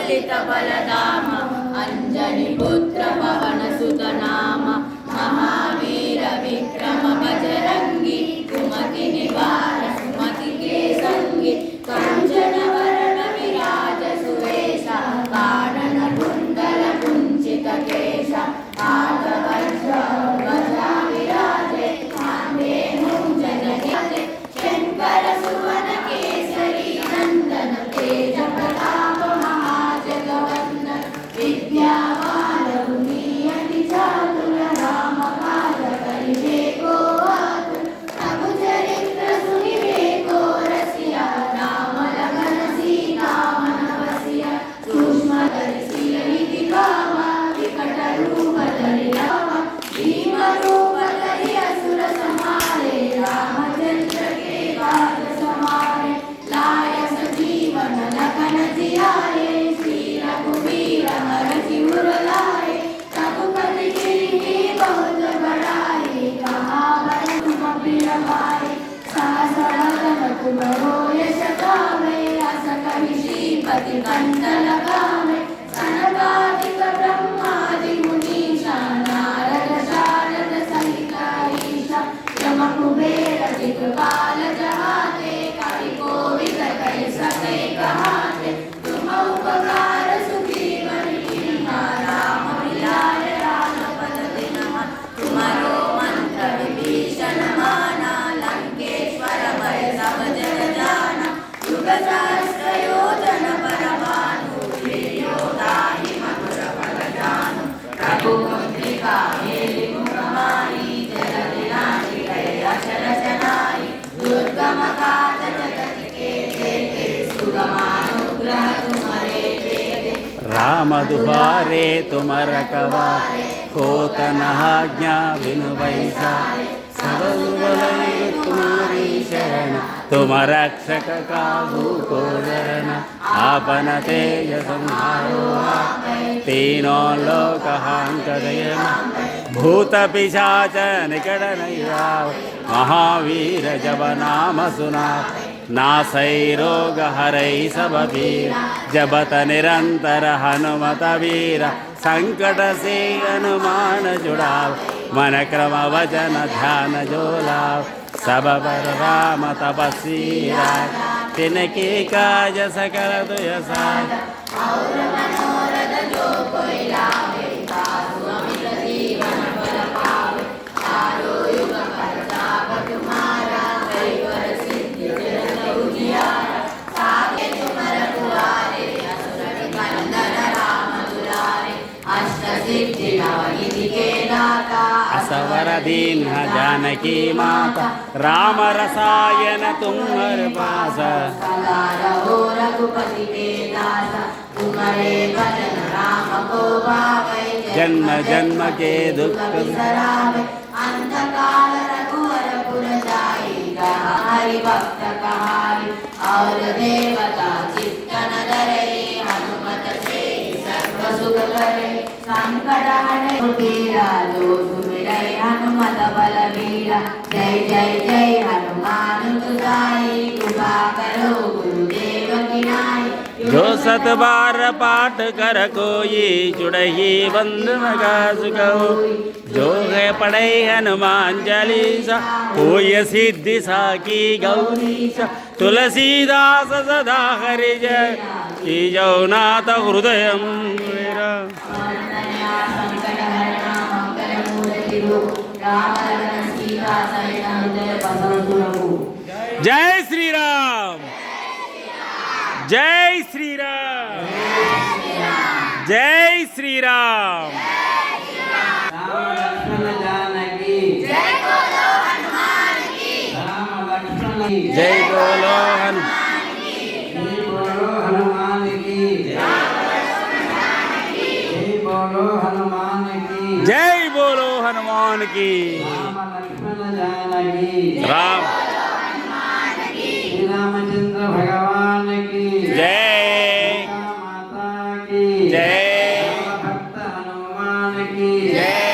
ललित बलधाम अंजनी पुत्र पवन सुत नाम महावीर विक्रम बजरंगी कुमति निवार सुमति के संगी कंचन वरण विराज सुवेश कानन कुंडल कुंचित केश आगवज्र ध्वजा विराजे कांधे मूंजनयते शंकर सुवन केसरी नंदन तेज प्रताप महाजगवंदन विद्यावान गुणीयति चातुर राम काज करिबे को आतुर प्रभु चरित्र सुनिबे को रसिया राम लखन सीता मन बसिया सूक्ष्म दर्शी निधि कामा विकट रूप धरि रामा भीम रूप धरि असुर संहारे रामचंद्र के काज समारे लाय सजीवन लखन जियाए श्री रघुवीर हरषि उर लाए रघुपति कीन्ही बहुत बड़ाई कहा बरन कबीर भाई सहस वदन तुम यश गावे अस कहि श्रीपति कंठ लगावे सनकादिक ब्रह्मादि मुनीषा नारद शारद सहित ईशा यम कुबेर दिक्पाल जहाते कवि कोविद कहि सके कहाते तुम उपकार सुग्रीवन कीन्हा राम मिलाय रामपद दीन्हा तुम्हारो मंत्र विभीषण माना लंकेश्वर भय सब जग जाना युग सहस्र योजन पर भानु लील्यो ताहि मधुर फल जानु प्रभु मुद्रिका मेलि मुख माहि जय दिनाहि गए अचर जनाहि दुर्गम काज जगत के देते सुगमानुग्रह तुम्हारे देते राम दुबारे तुम रखवारे होत न आज्ञा बिनु बैसारे सब बलई तुम्हारी शरण तुम रक्षक काहू को डरन आपन तेज संहारो तीनों लोक हांकदयन भूत पिशाच निकट नहीं आव महावीर जब नाम सुना नासै रोग हरै सब पीर जबत निरंतर हनुमत वीर संकट से हनुमान जुड़ाव मन क्रम वचन ध्यान जो लाव सब पर राम तपस्वी राज तिनके काज सकल तुय साज और मनोरथ जो कोई लावे साधु अमित जीवन फल पावे चारों युग प्रताप तुम्हारा कैवर सिद्धि चिरंत उजियारा सागे तुम रघुवारे असुर निकंदन राम दुलारे अष्ट सिद्धि नवनिधि के दाता असवर दीन जानकी माता राम रसायन तुम्हर पास सदा रहो रघुपति के दास तुम्हारे भजन राम को पावे जन्म जन्म के दुख बिसरावे अंत काल रघुवर पुर जाई जहाँ हरि भक्त कहाई और देवता चित्तन धरे हनुमत से सर्व सुख करे संकट हरे पीरा जो सुमिरै हनुमत बलवीरा जय जय जय हनुमान तुझाई कृपा करो गुरुदेव की नाई जो सत बार पाठ कर कोई जुड़ही बंद मगा सुखो जो है पढ़े हनुमान चालीसा कोई सिद्धि साकी गौरीशा तुलसीदास सदा हरि जय की जौनाथ हृदय मेरा जय श्री राम जय श्री राम जय श्री राम राम लक्ष्मण जानकी जय बोलो हनुमान की राम लक्ष्मण की जय बोलो जय बोलो हनुमान की जय बोलो हनुमान की जय बोलो हनुमान की राम लक्ष्मण जानकी राम श्री रामचंद्र भगवान की जय सीता माता की जय भक्त हनुमान की जय